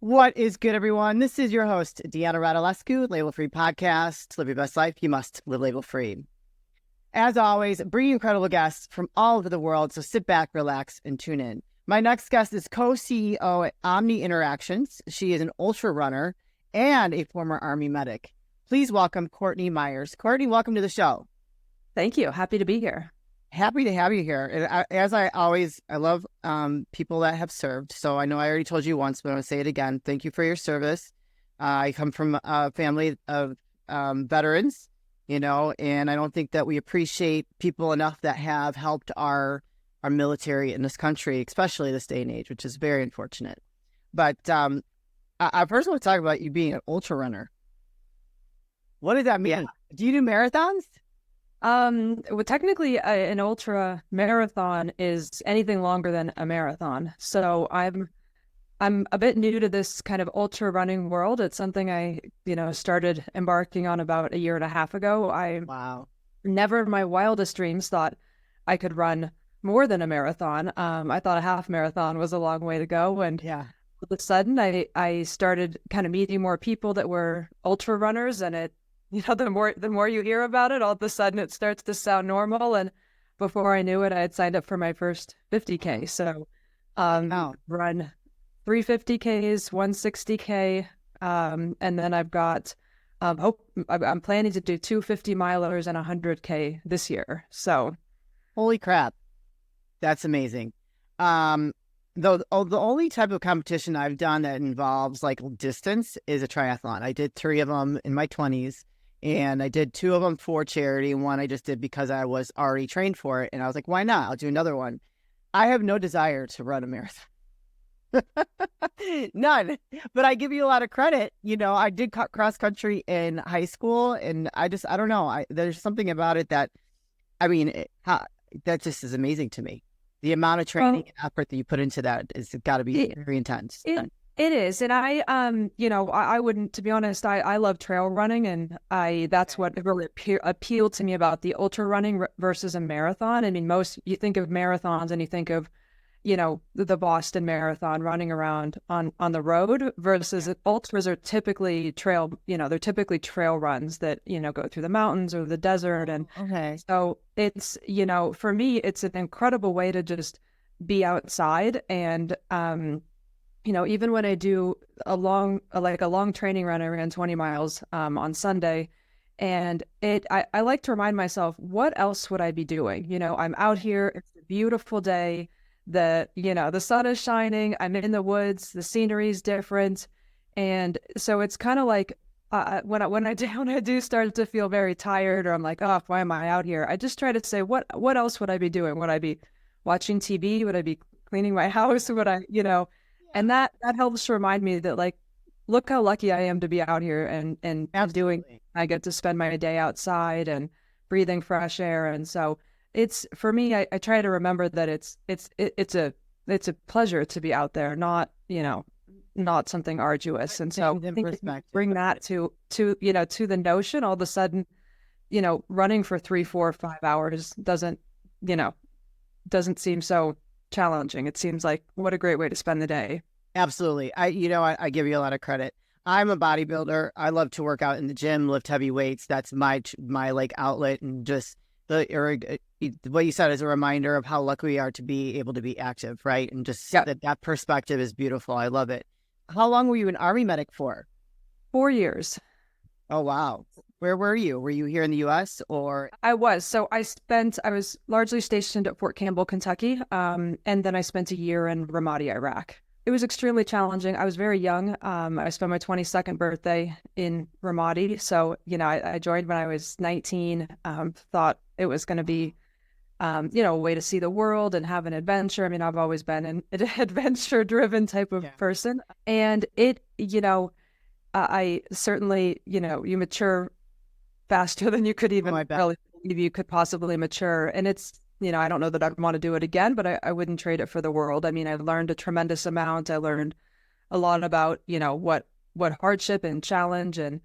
What is good, everyone? This is your host, Deanna Radulescu, Label Free Podcast. Live your best life. You must live label free. As always, bringing incredible guests from all over the world. So sit back, relax, and tune in. My next guest is co-CEO at Omni Interactions. She is an ultra runner and a former Army medic. Please welcome Courtney Meyers. Courtney, welcome to the show. Thank you. Happy to be here. Happy to have you here. And I love people that have served. So I know I already told you once, but I'm going to say it again. Thank you for your service. I come from a family of veterans, and I don't think that we appreciate people enough that have helped our military in this country, especially this day and age, which is very unfortunate. But I first want to talk about you being an ultra runner. What does that mean? Yeah. Do you do marathons? Well, technically, an ultra marathon is anything longer than a marathon. So I'm a bit new to this kind of ultra running world. It's something I, started embarking on about a year and a half ago. Wow. Never in my wildest dreams thought I could run more than a marathon. I thought a half marathon was a long way to go. And yeah, all of a sudden I started kind of meeting more people that were ultra runners, and the more you hear about it, all of a sudden it starts to sound normal. And before I knew it, I had signed up for my first 50K. So run 350Ks, 160K, and then I've got I'm planning to do 250-milers and 100K this year. So holy crap, that's amazing. Though the only type of competition I've done that involves like distance is a triathlon. I did 3 of them in my 20s. And I did 2 of them for charity, and one I just did because I was already trained for it. And I was like, why not? I'll do another one. I have no desire to run a marathon. None. But I give you a lot of credit. I did cross country in high school, and I don't know. There's something about it that, that just is amazing to me. The amount of training and effort that you put into that has got to be very intense. It is. And I wouldn't, to be honest, I love trail running, and that's what really appealed to me about the ultra running versus a marathon. I mean, you think of marathons and you think of, the Boston Marathon running around on the road versus ultras are typically trail runs that, go through the mountains or the desert. And so it's, for me, it's an incredible way to just be outside. And, even when I do a long training run, I ran 20 miles on Sunday, and I like to remind myself, what else would I be doing? I'm out here, it's a beautiful day, the sun is shining, I'm in the woods, the scenery is different. And so it's kind of like when I do start to feel very tired, or I'm like, oh, why am I out here? I just try to say, what else would I be doing? Would I be watching TV? Would I be cleaning my house? Would I, And that helps to remind me that, like, look how lucky I am to be out here and I get to spend my day outside and breathing fresh air. And so it's, for me, I try to remember that it's a pleasure to be out there, not something arduous. And so I think bring that to the notion, all of a sudden, running for 3, 4, 5 hours doesn't seem so challenging. It seems like what a great way to spend the day. Absolutely. I give you a lot of credit. I'm a bodybuilder. I love to work out in the gym, lift heavy weights. That's my like outlet, and just what you said is a reminder of how lucky we are to be able to be active, right? And just that perspective is beautiful. I love it. How long were you an Army medic for? 4 years. Oh, wow. Where were you? Were you here in the U.S. or? I was. So I was largely stationed at Fort Campbell, Kentucky. And then I spent a year in Ramadi, Iraq. It was extremely challenging. I was very young. I spent my 22nd birthday in Ramadi. So, I joined when I was 19, thought it was going to be, a way to see the world and have an adventure. I mean, I've always been an adventure-driven type of person. And I certainly, you mature faster than you could even really believe you could possibly mature. And it's, I don't know that I'd want to do it again, but I wouldn't trade it for the world. I mean, I learned a tremendous amount. I learned a lot about, what hardship and challenge and,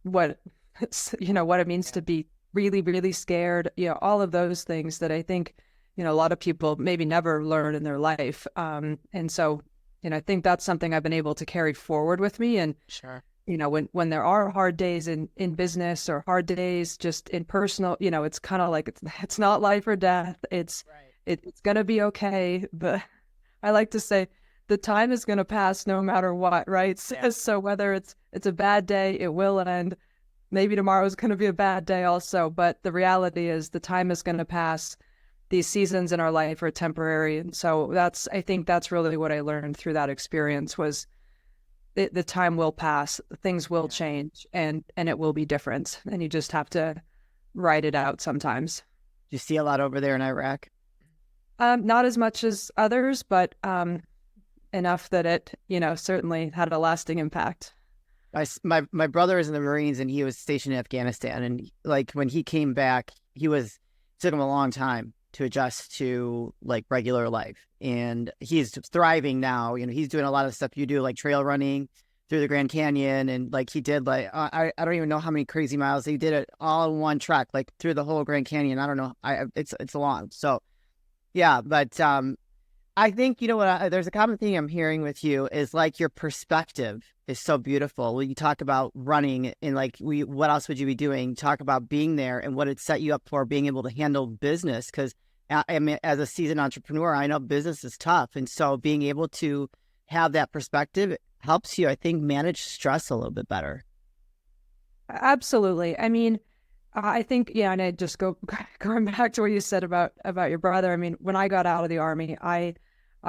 what it means to be really, really scared, all of those things that I think, a lot of people maybe never learn in their life. And so I think that's something I've been able to carry forward with me. And, Sure. when there are hard days in business or hard days just in personal, it's kind of like it's not life or death. Right. It's gonna be okay. But I like to say the time is gonna pass no matter what, right? Yeah. So whether it's a bad day, it will end. Maybe tomorrow is gonna be a bad day also. But the reality is the time is gonna pass. These seasons in our life are temporary, and so I think that's really what I learned through that experience was the time will pass, things will Yeah. change, and it will be different, and you just have to ride it out sometimes. Do you see a lot over there in Iraq? Not as much as others, but enough that it, certainly had a lasting impact. My brother is in the Marines and he was stationed in Afghanistan. And like when he came back, it took him a long time to adjust to like regular life. And he's thriving now. He's doing a lot of stuff you do, like trail running through the Grand Canyon. And like he did like, I don't even know how many crazy miles. He did it all in one trek, like through the whole Grand Canyon. I don't know. It's long. So yeah, but I think, there's a common thing I'm hearing with you is like your perspective is so beautiful. When you talk about running and like what else would you be doing? Talk about being there and what it set you up for being able to handle business. Because I mean, as a seasoned entrepreneur, I know business is tough. And so being able to have that perspective helps you, I think, manage stress a little bit better. Absolutely. I mean, I think, yeah, and I just going back to what you said about your brother. I mean, when I got out of the army, I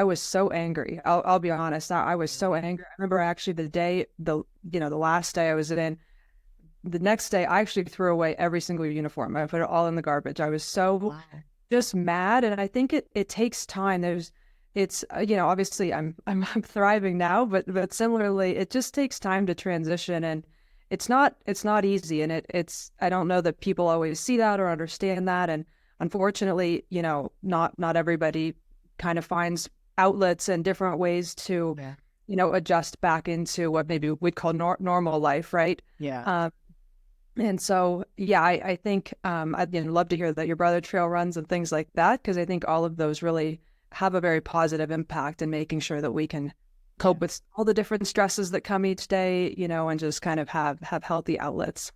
was so angry. I'll be honest. I was so angry. I remember actually the last day I was in, the next day I actually threw away every single uniform. I put it all in the garbage. I was so Wow. just mad, and I think it takes time. It's obviously I'm thriving now, but similarly, it just takes time to transition, and it's not easy, and it's I don't know that people always see that or understand that, and unfortunately, not everybody kind of finds outlets and different ways to Yeah. adjust back into what maybe we'd call normal life, right? Yeah. And so, yeah, I think I'd love to hear that your brother trail runs and things like that, because I think all of those really have a very positive impact in making sure that we can cope with all the different stresses that come each day, and just kind of have healthy outlets.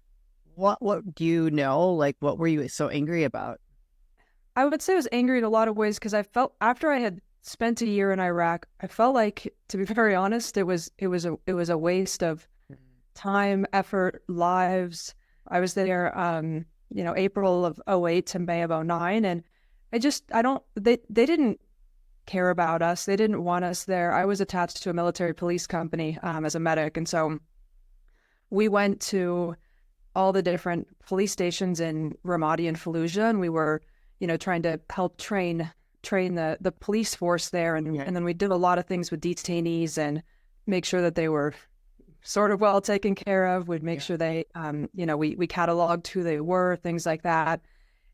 What do you know? Like, what were you so angry about? I would say I was angry in a lot of ways because I felt after I had spent a year in Iraq, I felt like, to be very honest, it was a waste of time, effort, lives. I was there, April of '08 to May of '09, and they didn't care about us. They didn't want us there. I was attached to a military police company as a medic, and so we went to all the different police stations in Ramadi and Fallujah, and we were, trying to help train the police force there, and then we did a lot of things with detainees and make sure that they were sort of well taken care of. We'd make sure they, we cataloged who they were, things like that.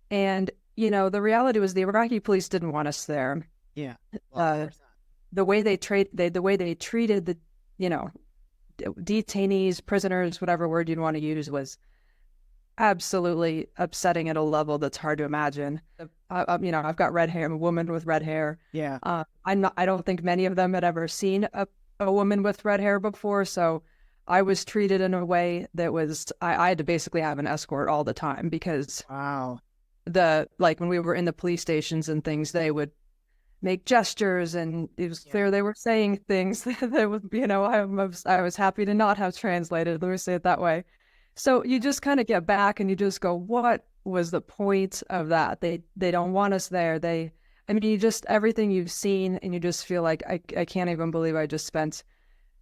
And, the reality was the Iraqi police didn't want us there. Yeah. Well, of course not. The way they treated the, detainees, prisoners, whatever word you'd want to use, was absolutely upsetting at a level that's hard to imagine. I've got red hair. I'm a woman with red hair. Yeah. I don't think many of them had ever seen a woman with red hair before. So I was treated in a way that was, I had to basically have an escort all the time because Wow. when we were in the police stations and things, they would make gestures, and it was clear they were saying things that was, I was happy to not have translated. Let me say it that way. So you just kind of get back and you just go, what was the point of that? They don't want us there. You just, everything you've seen, and you just feel like, I can't even believe I just spent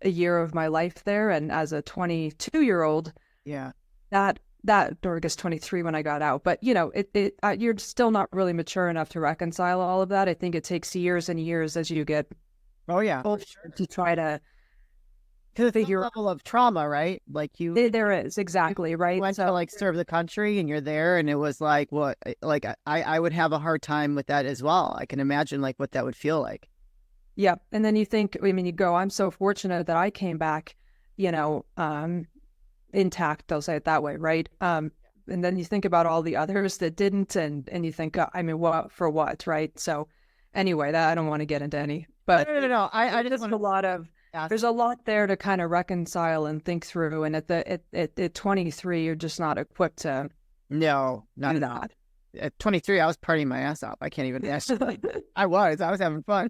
a year of my life there. And as a 22-year-old, Yeah. or I guess 23 when I got out, but you're still not really mature enough to reconcile all of that. I think it takes years and years as you get Oh yeah. older to try to Because it's a figure. level of trauma, right? Like There is, exactly, right? went to like serve the country and you're there and it was like what, like I would have a hard time with that as well. I can imagine like what that would feel like. Yeah. And then you think, you go, I'm so fortunate that I came back, intact, I'll say it that way, right? And then you think about all the others that didn't, and you think, what for what, right? So, anyway, that I don't want to get into any, No, but no, no, no. I just there's want a lot of, to ask. there's a lot there to kind of reconcile and think through. And at 23, you're just not equipped to No, not do at all. that. At 23, I was partying my ass off. I can't even actually. I was having fun.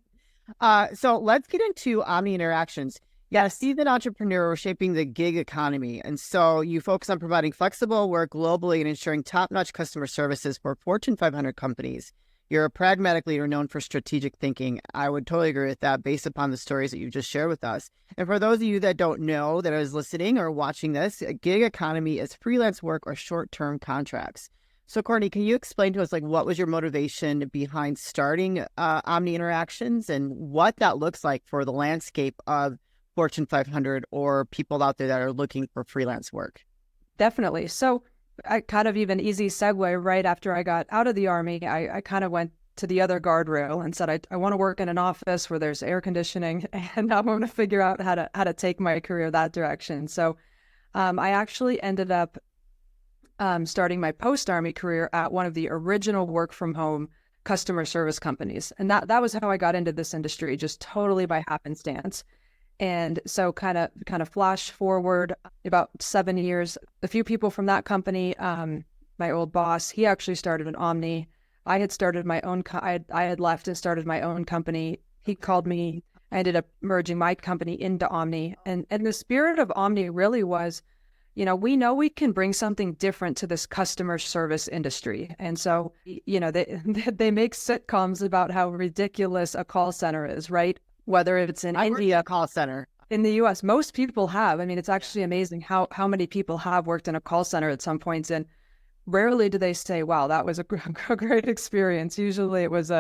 So let's get into Omni Interactions. Yeah, seasoned entrepreneur shaping the gig economy. And so you focus on providing flexible work globally and ensuring top-notch customer services for Fortune 500 companies. You're a pragmatic leader known for strategic thinking. I would totally agree with that based upon the stories that you just shared with us. And for those of you that don't know, that is listening or watching this, a gig economy is freelance work or short-term contracts. So, Courtney, can you explain to us, like, what was your motivation behind starting Omni Interactions and what that looks like for the landscape of Fortune 500 or people out there that are looking for freelance work? Definitely. So I kind of even easy segue right after I got out of the Army, I kind of went to the other guardrail and said, I want to work in an office where there's air conditioning, and I'm going to figure out how to take my career that direction. So I actually ended up starting my post-Army career at one of the original work from home customer service companies. And that was how I got into this industry, just totally by happenstance. And so kind of flash forward about 7 years, a few people from that company, my old boss, he actually started an Omni. I had started my own, I had left and started my own company. He called me. I ended up merging my company into Omni. And the spirit of Omni really was, we know we can bring something different to this customer service industry. And so, they make sitcoms about how ridiculous a call center is, right? Whether it's in India, Call center. in the US, most people have. I mean, it's actually amazing how many people have worked in a call center at some points. And rarely do they say, wow, that was a great experience. Usually it was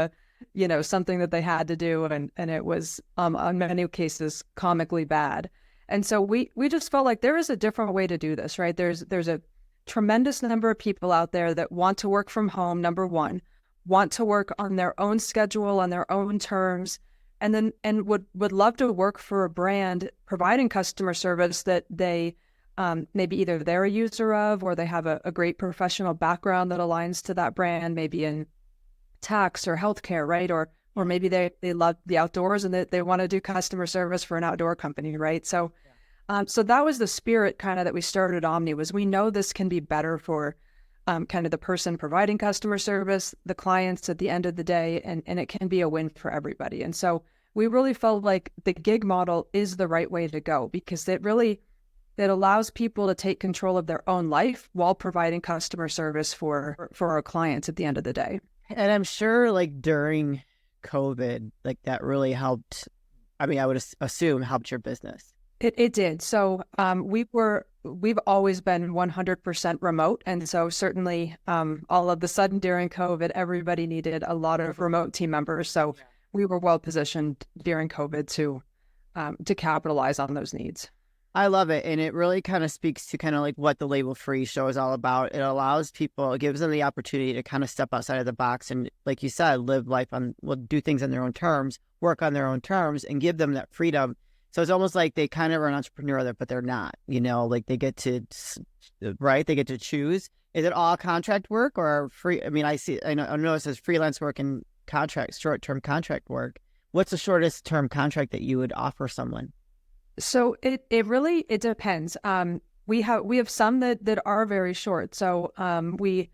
something that they had to do. And it was, in many cases, comically bad. And so we just felt like there is a different way to do this, right? There's a tremendous number of people out there that want to work from home, number one, want to work on their own schedule, on their own terms, and would love to work for a brand providing customer service that they maybe either they're a user of, or they have a great professional background that aligns to that brand, maybe in tax or healthcare, right? Or maybe they love the outdoors and they want to do customer service for an outdoor company, right? So so that was the spirit kind of that we started Omni, was we know this can be better for kind of the person providing customer service, the clients at the end of the day, and it can be a win for everybody. And so we really felt like the gig model is the right way to go, because it allows people to take control of their own life while providing customer service for our clients at the end of the day. And I'm sure, like, during COVID, like, that really helped. I mean, I would assume helped your business. It did. So we've always been 100% remote. And so certainly all of the sudden during COVID, everybody needed a lot of remote team members. So we were well positioned during COVID to capitalize on those needs. I love it. And it really kind of speaks to kind of like what the Label Free show is all about. It allows people, it gives them the opportunity to kind of step outside of the box and, like you said, live life do things on their own terms, work on their own terms, and give them that freedom. So it's almost like they kind of are an entrepreneur there, but they're not, like they get to, right? They get to choose. Is it all contract work or free? I mean, I know it says freelance work and short-term contract work. What's the shortest term contract that you would offer someone? So it really depends. We have some that are very short. So we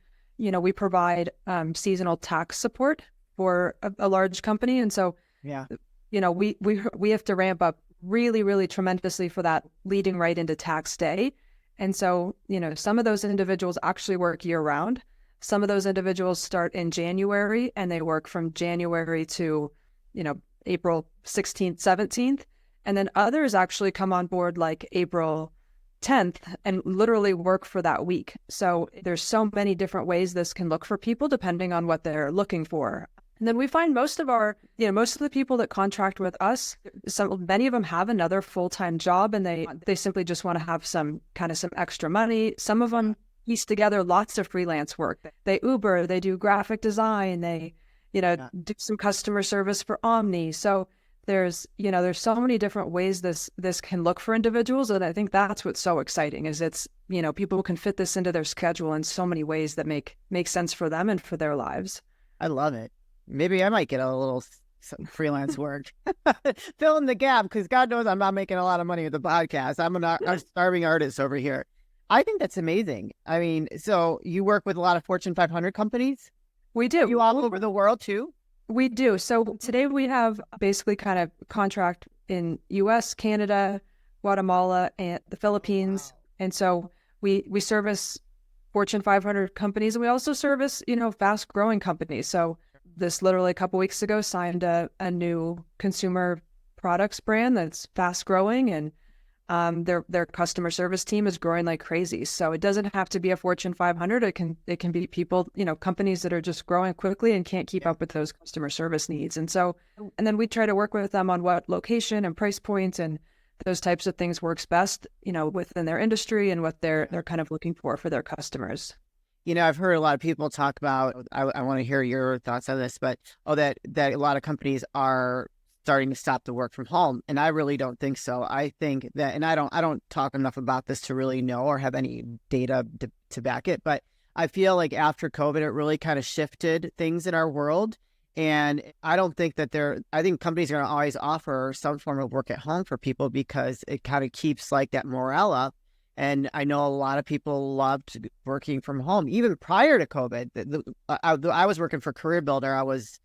provide seasonal tax support for a large company, and so we have to ramp up really, really tremendously for that, leading right into tax day. And so some of those individuals actually work year round. Some of those individuals start in January and they work from January to April 16th, 17th. And then others actually come on board like April 10th and literally work for that week. So there's so many different ways this can look for people depending on what they're looking for. And then we find most of the people that contract with us, many of them have another full-time job and they simply just want to have some extra money. Some of them piece together lots of freelance work. They Uber, they do graphic design, they do some customer service for Omni. So there's so many different ways this can look for individuals. And I think that's what's so exciting is it's, people can fit this into their schedule in so many ways that make sense for them and for their lives. I love it. Maybe I might get a little some freelance work, fill in the gap, because God knows I'm not making a lot of money with the podcast. I'm starving artist over here. I think that's amazing. I mean, so you work with a lot of Fortune 500 companies? We do. Are you all over the world too? We do. So today we have basically kind of contract in US, Canada, Guatemala, and the Philippines. Wow. And so we service Fortune 500 companies, and we also service, fast growing companies. So this literally a couple weeks ago signed a new consumer products brand that's fast growing, and their customer service team is growing like crazy. So it doesn't have to be a Fortune 500. It can be people, companies that are just growing quickly and can't keep up with those customer service needs. And then we try to work with them on what location and price points and those types of things works best, within their industry and what they're kind of looking for their customers. I've heard a lot of people talk about, I want to hear your thoughts on this, but that a lot of companies are starting to stop the work from home. And I really don't think so. I think that, and I don't talk enough about this to really know or have any data to back it, but I feel like after COVID, it really kind of shifted things in our world. And I don't think that I think companies are going to always offer some form of work at home for people, because it kind of keeps like that morale up. And I know a lot of people loved working from home, even prior to COVID. I was working for Career Builder. I was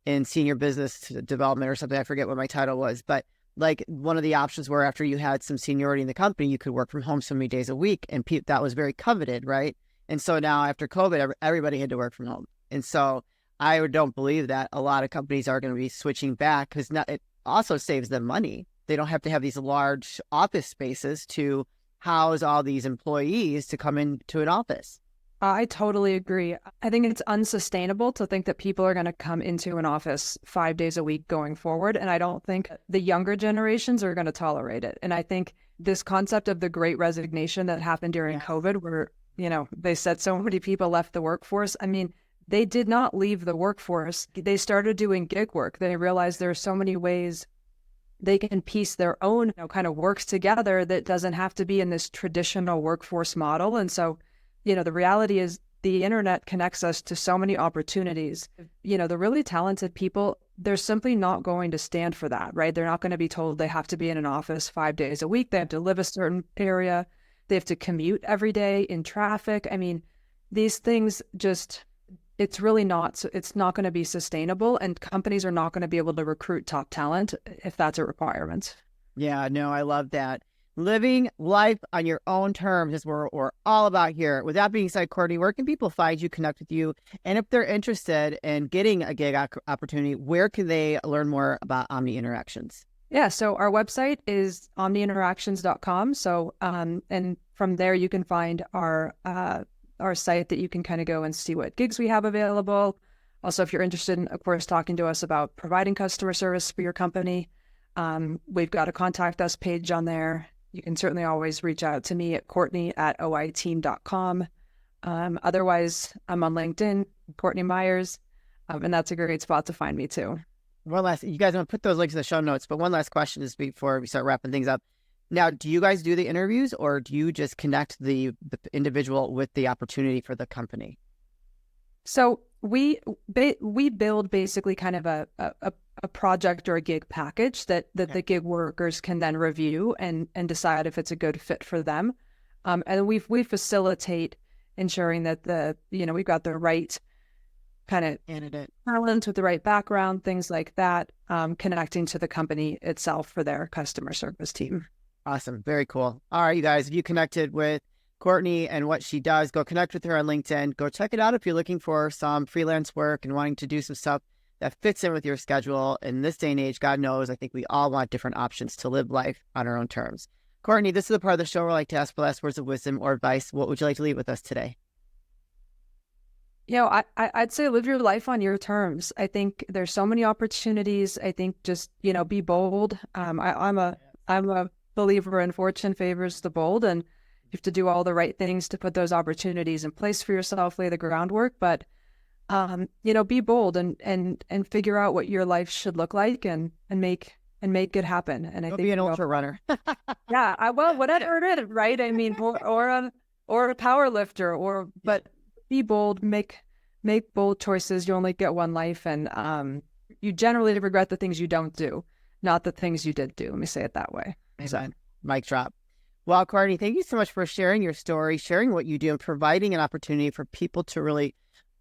in senior business development or something. I forget what my title was, but like one of the options were, after you had some seniority in the company, you could work from home so many days a week. And that was very coveted, right? And so now after COVID, everybody had to work from home. And so I don't believe that a lot of companies are going to be switching back, because it also saves them money. They don't have to have these large office spaces to house all these employees to come into an office. I totally agree. I think it's unsustainable to think that people are going to come into an office 5 days a week going forward. And I don't think the younger generations are going to tolerate it. And I think this concept of the great resignation that happened during COVID, where, they said so many people left the workforce. I mean, they did not leave the workforce. They started doing gig work. They realized there are so many ways they can piece their own kind of works together that doesn't have to be in this traditional workforce model. And so, the reality is the internet connects us to so many opportunities. The really talented people, they're simply not going to stand for that, right? They're not going to be told they have to be in an office 5 days a week. They have to live a certain area. They have to commute every day in traffic. I mean, these things it's really not, it's not going to be sustainable, and companies are not going to be able to recruit top talent if that's a requirement. Yeah, no, I love that. Living life on your own terms is what we're all about here. With that being said, Courtney, where can people find you, connect with you? And if they're interested in getting a gig opportunity, where can they learn more about Omni Interactions? Yeah, so our website is omniinteractions.com. So, and from there you can find our site that you can kind of go and see what gigs we have available. Also, if you're interested in, of course, talking to us about providing customer service for your company, we've got a contact us page on there. You can certainly always reach out to me at Courtney@oiteam.com. Otherwise, I'm on LinkedIn, Courtney Meyers, and that's a great spot to find me too. You guys want to put those links in the show notes, but one last question is before we start wrapping things up. Now, do you guys do the interviews, or do you just connect the individual with the opportunity for the company? So we build basically kind of a project or a gig package that the gig workers can then review and decide if it's a good fit for them. And we facilitate ensuring that we've got the right kind of candidate talent with the right background, things like that, connecting to the company itself for their customer service team. Awesome. Very cool. All right, you guys, if you connected with Courtney and what she does, go connect with her on LinkedIn. Go check it out if you're looking for some freelance work and wanting to do some stuff that fits in with your schedule. In this day and age, God knows, I think we all want different options to live life on our own terms. Courtney, this is the part of the show where I like to ask for last words of wisdom or advice. What would you like to leave with us today? I'd say live your life on your terms. I think there's so many opportunities. I think just, be bold. I'm a believer in fortune favors the bold, and you have to do all the right things to put those opportunities in place for yourself, lay the groundwork, but be bold and figure out what your life should look like and make it happen. And I think be an ultra runner. Whatever it is, right? I mean, or a power lifter, but be bold, make make bold choices. You only get one life, and you generally regret the things you don't do, not the things you did do. Let me say it that way. Amen. Mic drop. Well, Courtney, thank you so much for sharing your story, sharing what you do, and providing an opportunity for people to really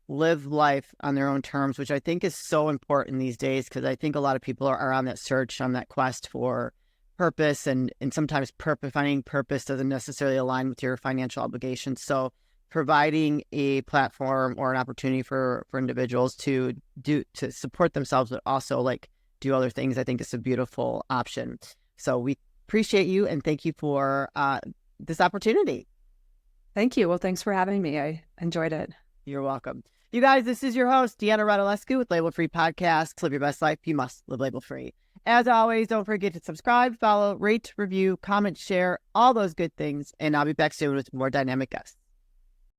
live life on their own terms, which I think is so important these days, because I think a lot of people are on that search, on that quest for purpose, and sometimes finding purpose doesn't necessarily align with your financial obligations. So providing a platform or an opportunity for individuals to support themselves, but also like do other things, I think is a beautiful option. So we appreciate you and thank you for this opportunity. Thank you. Well, thanks for having me. I enjoyed it. You're welcome. You guys, this is your host, Deanna Radulescu with Label Free Podcasts. Live your best life. You must live label free. As always, don't forget to subscribe, follow, rate, review, comment, share, all those good things. And I'll be back soon with more dynamic guests.